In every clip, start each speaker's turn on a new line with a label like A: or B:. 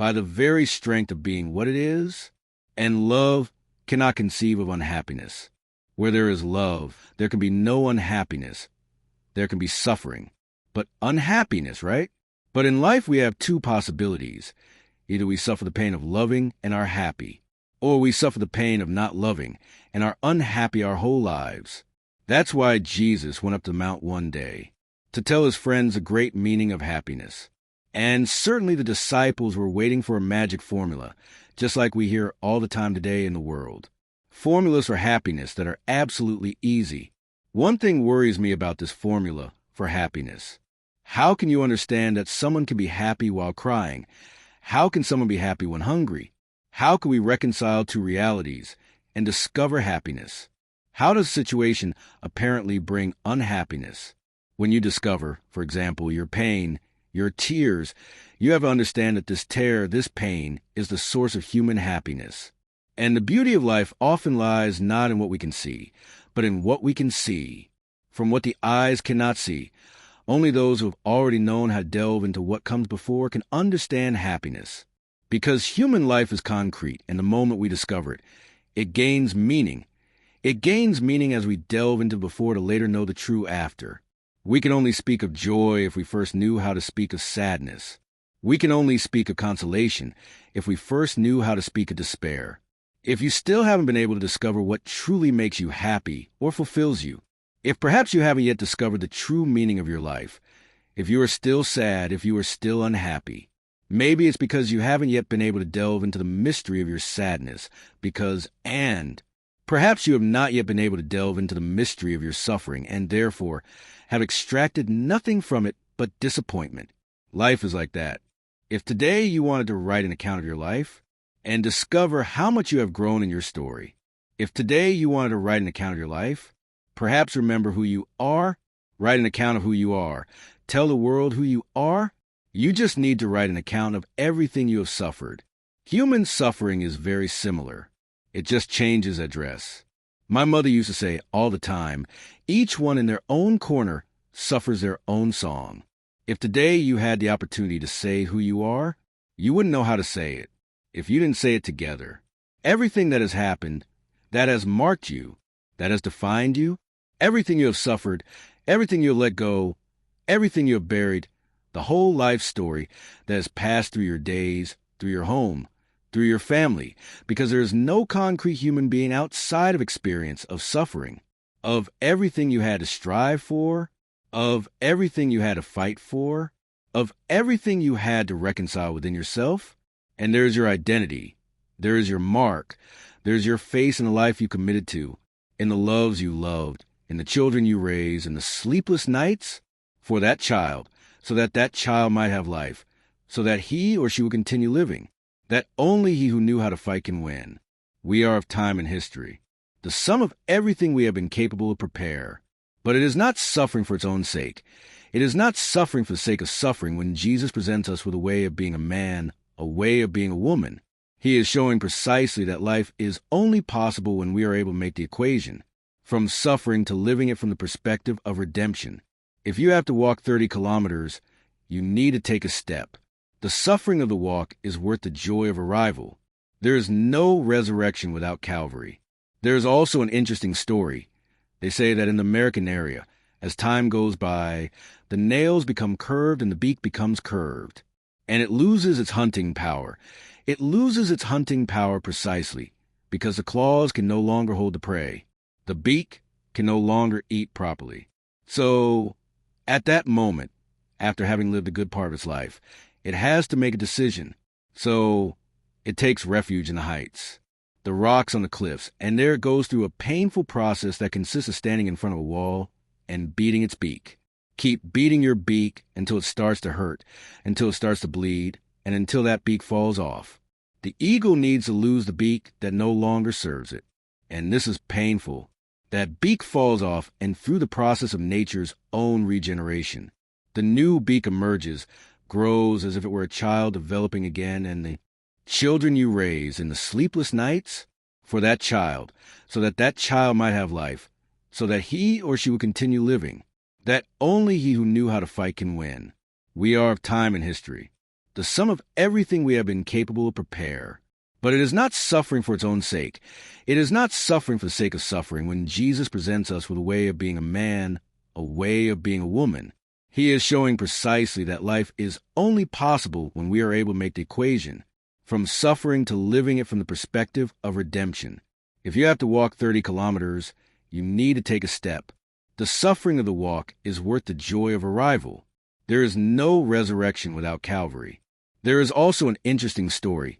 A: by the very strength of being what it is, and love cannot conceive of unhappiness. Where there is love, there can be no unhappiness. There can be suffering, but unhappiness, right? But in life we have two possibilities. Either we suffer the pain of loving and are happy, or we suffer the pain of not loving and are unhappy our whole lives. That's why Jesus went up to the mount one day, to tell his friends the great meaning of happiness. And certainly the disciples were waiting for a magic formula, just like we hear all the time today in the world. Formulas for happiness that are absolutely easy. One thing worries me about this formula for happiness. How can you understand that someone can be happy while crying? How can someone be happy when hungry? How can we reconcile two realities and discover happiness? How does a situation apparently bring unhappiness? When you discover, for example, your pain, your tears, you have to understand that this tear, this pain, is the source of human happiness. And the beauty of life often lies not in what we can see, but in what we can see. From what the eyes cannot see, only those who have already known how to delve into what comes before can understand happiness. Because human life is concrete, and the moment we discover it, it gains meaning. It gains meaning as we delve into before to later know the true after. We can only speak of joy if we first knew how to speak of sadness. We can only speak of consolation if we first knew how to speak of despair. If you still haven't been able to discover what truly makes you happy or fulfills you, if perhaps you haven't yet discovered the true meaning of your life, if you are still sad, if you are still unhappy, maybe it's because you haven't yet been able to delve into the mystery of your sadness, perhaps you have not yet been able to delve into the mystery of your suffering and therefore have extracted nothing from it but disappointment. Life is like that. If today you wanted to write an account of your life and discover how much you have grown in your story, if today you wanted to write an account of your life, perhaps remember who you are, write an account of who you are, tell the world who you are, you just need to write an account of everything you have suffered. Human suffering is very similar. It just changes address. My mother used to say all the time, each one in their own corner suffers their own song. If today you had the opportunity to say who you are, you wouldn't know how to say it if you didn't say it together. Everything that has happened, that has marked you, that has defined you, everything you have suffered, everything you have let go, everything you have buried, the whole life story that has passed through your days, through your home, through your family, because there is no concrete human being outside of experience of suffering, of everything you had to strive for, of everything you had to fight for, of everything you had to reconcile within yourself. And there is your identity, there is your mark, there is your face in the life you committed to, in the loves you loved, in the children you raised, in the sleepless nights for that child, so that that child might have life, so that he or she will continue living, that only he who knew how to fight can win. We are of time and history, the sum of everything we have been capable of prepare. But it is not suffering for its own sake. It is not suffering for the sake of suffering when Jesus presents us with a way of being a man, a way of being a woman. He is showing precisely that life is only possible when we are able to make the equation, from suffering to living it from the perspective of redemption. If you have to walk 30 kilometers, you need to take a step. The suffering of the walk is worth the joy of arrival. There is no resurrection without Calvary. There is also an interesting story. They say that in the American area, as time goes by, the nails become curved and the beak becomes curved, and it loses its hunting power. It loses its hunting power precisely because the claws can no longer hold the prey. The beak can no longer eat properly. So, at that moment, after having lived a good part of its life, it has to make a decision. So, it takes refuge in the heights, the rocks on the cliffs, and there it goes through a painful process that consists of standing in front of a wall and beating its beak. Keep beating your beak until it starts to hurt, until it starts to bleed, and until that beak falls off. The eagle needs to lose the beak that no longer serves it, and this is painful. That beak falls off, and through the process of nature's own regeneration, the new beak emerges, grows as if it were a child developing again, and the children you raise in the sleepless nights for that child, so that that child might have life, so that he or she will continue living, that only he who knew how to fight can win. We are of time and history, the sum of everything we have been capable of prepare. But it is not suffering for its own sake. It is not suffering for the sake of suffering when Jesus presents us with a way of being a man, a way of being a woman. He is showing precisely that life is only possible when we are able to make the equation from suffering to living it from the perspective of redemption. If you have to walk 30 kilometers, you need to take a step. The suffering of the walk is worth the joy of arrival. There is no resurrection without Calvary. There is also an interesting story.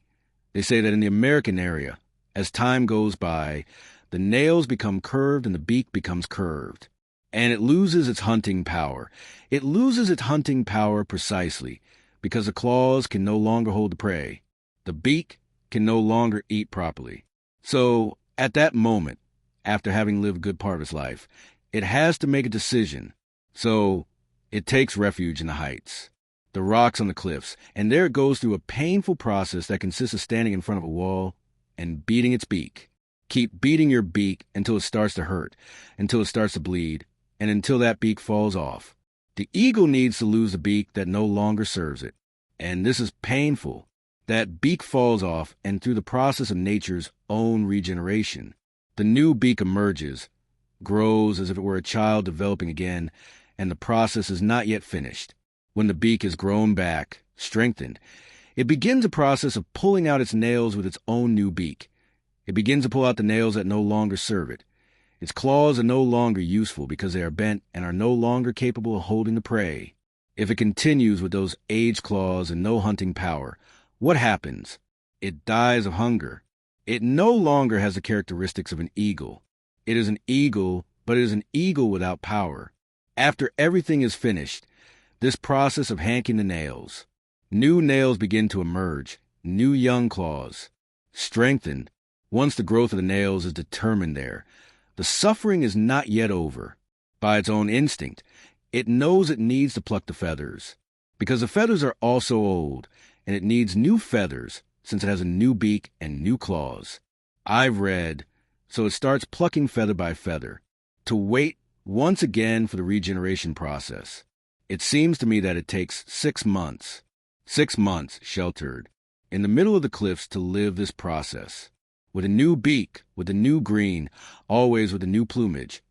A: They say that in the American area, as time goes by, the nails become curved and the beak becomes curved, and it loses its hunting power. It loses its hunting power precisely because the claws can no longer hold the prey. The beak can no longer eat properly. So, at that moment, after having lived a good part of its life, it has to make a decision. So, it takes refuge in the heights, the rocks on the cliffs, and there it goes through a painful process that consists of standing in front of a wall and beating its beak. Keep beating your beak until it starts to hurt, until it starts to bleed, and until that beak falls off. The eagle needs to lose the beak that no longer serves it, and this is painful. That beak falls off, and through the process of nature's own regeneration, the new beak emerges, grows as if it were a child developing again, and the process is not yet finished. When the beak is grown back, strengthened, it begins a process of pulling out its nails with its own new beak. It begins to pull out the nails that no longer serve it. Its claws are no longer useful because they are bent and are no longer capable of holding the prey. If it continues with those aged claws and no hunting power, what happens? It dies of hunger. It no longer has the characteristics of an eagle. It is an eagle, but it is an eagle without power. After everything is finished, this process of hanking the nails, new nails begin to emerge, new young claws, strengthened. Once the growth of the nails is determined there, the suffering is not yet over. By its own instinct, it knows it needs to pluck the feathers, because the feathers are also old, and it needs new feathers since it has a new beak and new claws. I've read, so it starts plucking feather by feather, to wait once again for the regeneration process. It seems to me that it takes 6 months, 6 months sheltered in the middle of the cliffs to live this process. With a new beak, with a new green, always with a new plumage,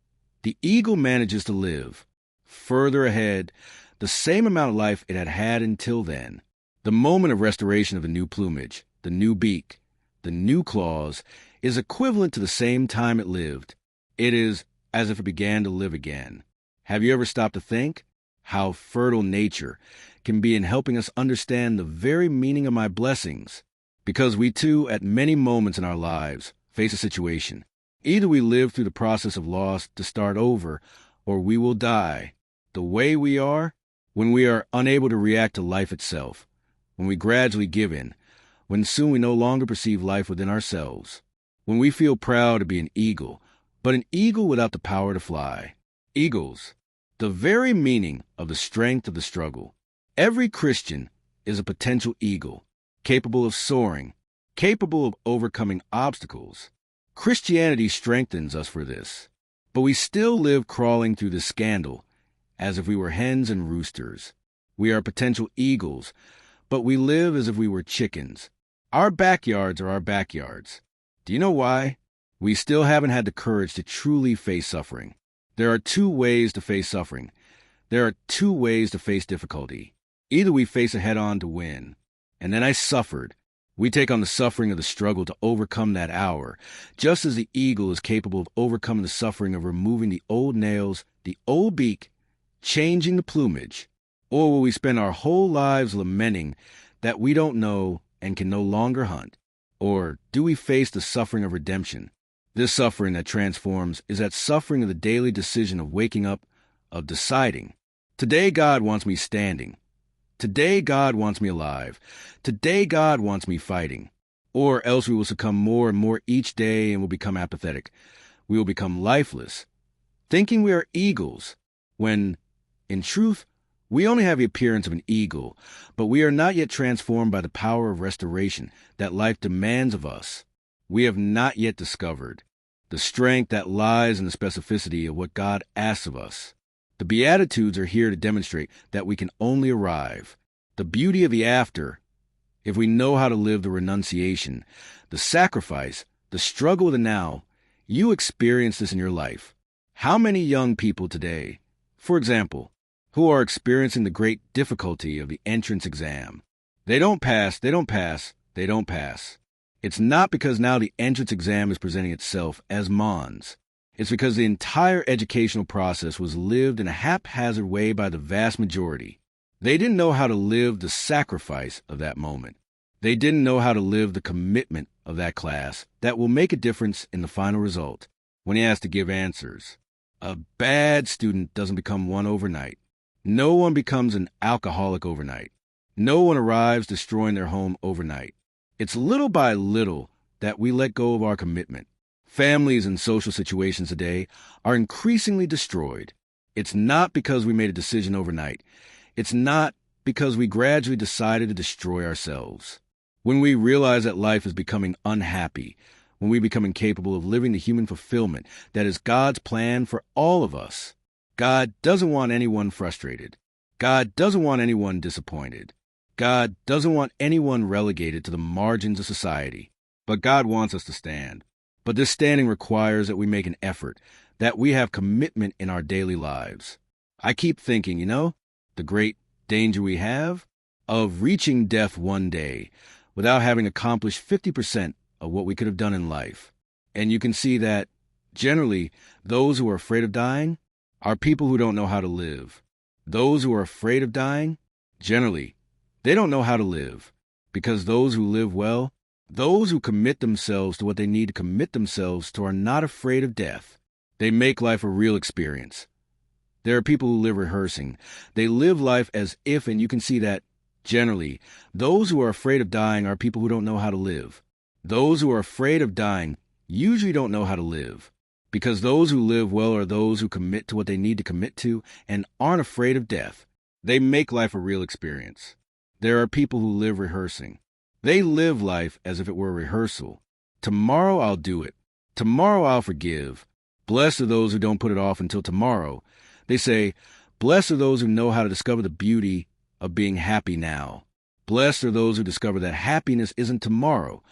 A: the eagle manages to live, further ahead, the same amount of life it had had until then. The moment of restoration of the new plumage, the new beak, the new claws, is equivalent to the same time it lived. It is as if it began to live again. Have you ever stopped to think how fertile nature can be in helping us understand the very meaning of my blessings? Because we too, at many moments in our lives, face a situation. Either we live through the process of loss to start over, or we will die. The way we are, when we are unable to react to life itself, when we gradually give in, when soon we no longer perceive life within ourselves, when we feel proud to be an eagle, but an eagle without the power to fly. Eagles, the very meaning of the strength of the struggle. Every Christian is a potential eagle, capable of soaring, capable of overcoming obstacles. Christianity strengthens us for this, but we still live crawling through the scandal as if we were hens and roosters. We are potential eagles, but we live as if we were chickens. Our backyards are our backyards. Do you know why? We still haven't had the courage to truly face suffering. There are 2 ways to face suffering. There are 2 ways to face difficulty. Either we face it head-on to win, and then I suffered. We take on the suffering of the struggle to overcome that hour, just as the eagle is capable of overcoming the suffering of removing the old nails, the old beak, changing the plumage. Or will we spend our whole lives lamenting that we don't know and can no longer hunt? Or do we face the suffering of redemption? This suffering that transforms is that suffering of the daily decision of waking up, of deciding. Today God wants me standing. Today God wants me alive. Today God wants me fighting. Or else we will succumb more and more each day and will become apathetic. We will become lifeless, thinking we are eagles, when, in truth, we only have the appearance of an eagle, but we are not yet transformed by the power of restoration that life demands of us. We have not yet discovered the strength that lies in the specificity of what God asks of us. The Beatitudes are here to demonstrate that we can only arrive. The beauty of the after, if we know how to live the renunciation, the sacrifice, the struggle of the now, you experience this in your life. How many young people today, for example, who are experiencing the great difficulty of the entrance exam? They don't pass, they don't pass, they don't pass. It's not because now the entrance exam is presenting itself as Mons. It's because the entire educational process was lived in a haphazard way by the vast majority. They didn't know how to live the sacrifice of that moment. They didn't know how to live the commitment of that class that will make a difference in the final result when he has to give answers. A bad student doesn't become one overnight. No one becomes an alcoholic overnight. No one arrives destroying their home overnight. It's little by little that we let go of our commitment. Families and social situations today are increasingly destroyed. It's not because we made a decision overnight. It's not because we gradually decided to destroy ourselves. When we realize that life is becoming unhappy, when we become incapable of living the human fulfillment that is God's plan for all of us, God doesn't want anyone frustrated. God doesn't want anyone disappointed. God doesn't want anyone relegated to the margins of society. But God wants us to stand. But this standing requires that we make an effort, that we have commitment in our daily lives. I keep thinking, the great danger we have of reaching death one day without having accomplished 50% of what we could have done in life. And you can see that, generally, those who are afraid of dying are people who don't know how to live. Those who are afraid of dying, generally, they don't know how to live. Because those who live well, those who commit themselves to what they need to commit themselves to are not afraid of death. They make life a real experience. There are people who live rehearsing. They live life as if, and you can see that, generally, those who are afraid of dying are people who don't know how to live. Those who are afraid of dying usually don't know how to live. Because those who live well are those who commit to what they need to commit to and aren't afraid of death. They make life a real experience. There are people who live rehearsing. They live life as if it were a rehearsal. Tomorrow I'll do it. Tomorrow I'll forgive. Blessed are those who don't put it off until tomorrow. They say, blessed are those who know how to discover the beauty of being happy now. Blessed are those who discover that happiness isn't tomorrow,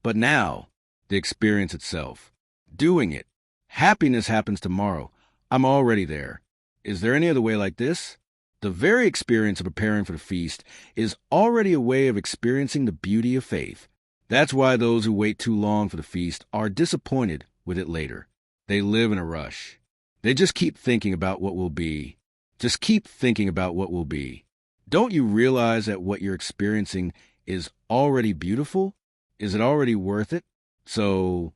A: but now, the experience itself. Doing it. Happiness happens tomorrow. I'm already there. Is there any other way like this? The very experience of preparing for the feast is already a way of experiencing the beauty of faith. That's why those who wait too long for the feast are disappointed with it later. They live in a rush. They just keep thinking about what will be. Just keep thinking about what will be. Don't you realize that what you're experiencing is already beautiful? Is it already worth it? So,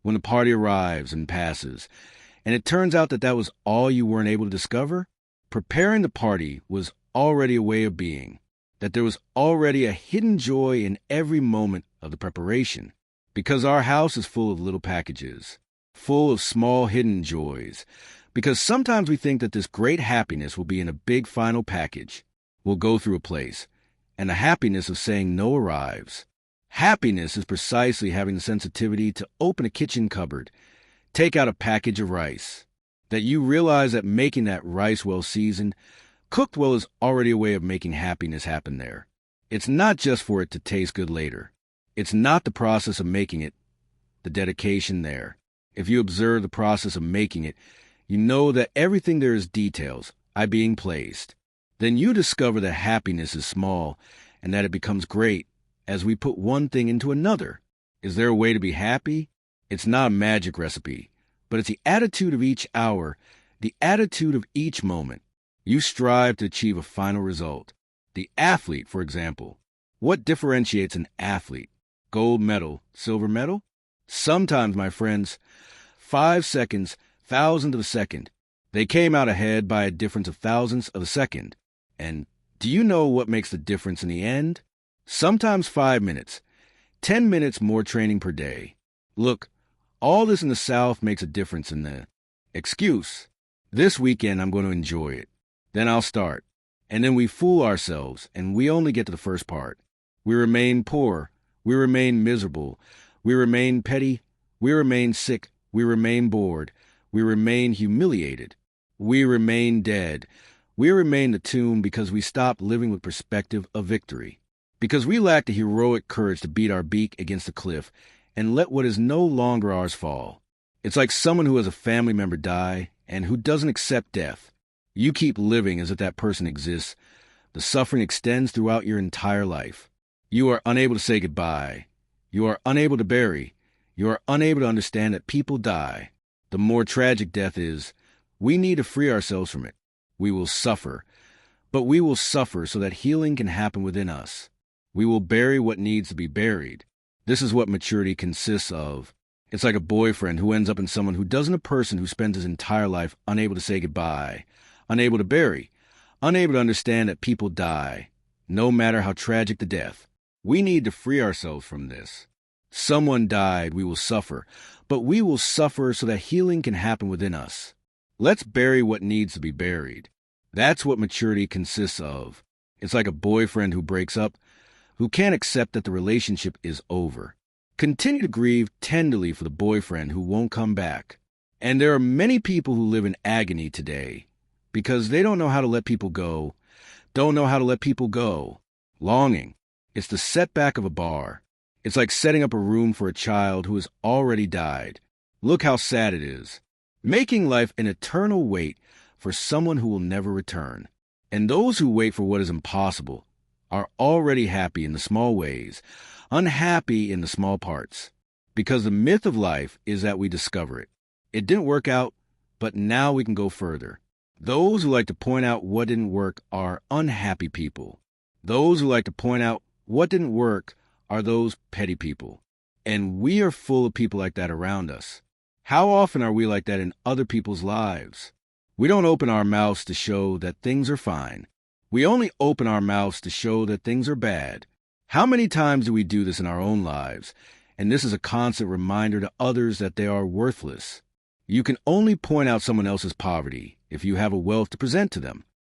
A: when the party arrives and passes, and it turns out that that was all you weren't able to discover, preparing the party was already a way of being, that there was already a hidden joy in every moment of the preparation, because our house is full of little packages, full of small hidden joys, because sometimes we think that this great happiness will be in a big final package. We'll go through a place, and the happiness of saying no arrives. Happiness is precisely having the sensitivity to open a kitchen cupboard, take out a package of rice, that you realize that making that rice well seasoned, cooked well is already a way of making happiness happen there. It's not just for it to taste good later. It's not the process of making it, the dedication there. If you observe the process of making it, you know that everything there is details, being placed. Then you discover that happiness is small and that it becomes great as we put one thing into another. Is there a way to be happy? It's not a magic recipe, but it's the attitude of each hour, the attitude of each moment. You strive to achieve a final result. The athlete, for example. What differentiates an athlete? Gold medal, silver medal? Sometimes, my friends, 5 seconds, thousandth of a second. They came out ahead by a difference of thousandths of a second. And do you know what makes the difference in the end? Sometimes 5 minutes, 10 minutes more training per day. Look, all this in the South makes a difference in the excuse. This weekend I'm going to enjoy it. Then I'll start. And then we fool ourselves, and we only get to the first part. We remain poor. We remain miserable. We remain petty. We remain sick. We remain bored. We remain humiliated. We remain dead. We remain the tomb because we stopped living with perspective of victory. Because we lack the heroic courage to beat our beak against the cliff and let what is no longer ours fall. It's like someone who has a family member die and who doesn't accept death. You keep living as if that person exists. The suffering extends throughout your entire life. You are unable to say goodbye. You are unable to bury. You are unable to understand that people die. The more tragic death is, we need to free ourselves from it. We will suffer, but we will suffer so that healing can happen within us. We will bury what needs to be buried. This is what maturity consists of. It's like a boyfriend who ends up in someone who doesn't a person who spends his entire life unable to say goodbye, unable to bury, unable to understand that people die, no matter how tragic the death. We need to free ourselves from this. Someone died, we will suffer, but we will suffer so that healing can happen within us. Let's bury what needs to be buried. That's what maturity consists of. It's like a boyfriend who breaks up, who can't accept that the relationship is over. Continue to grieve tenderly for the boyfriend who won't come back. And there are many people who live in agony today because they don't know how to let people go, don't know how to let people go. Longing. It's the setback of a bar. It's like setting up a room for a child who has already died. Look how sad it is. Making life an eternal wait for someone who will never return. And those who wait for what is impossible are already happy in the small ways, unhappy in the small parts. Because the myth of life is that we discover it. It didn't work out, but now we can go further. Those who like to point out what didn't work are unhappy people. Those who like to point out what didn't work are those petty people. And we are full of people like that around us. How often are we like that in other people's lives? We don't open our mouths to show that things are fine. We only open our mouths to show that things are bad. How many times do we do this in our own lives? And this is a constant reminder to others that they are worthless. You can only point out someone else's poverty if you have a wealth to present to them.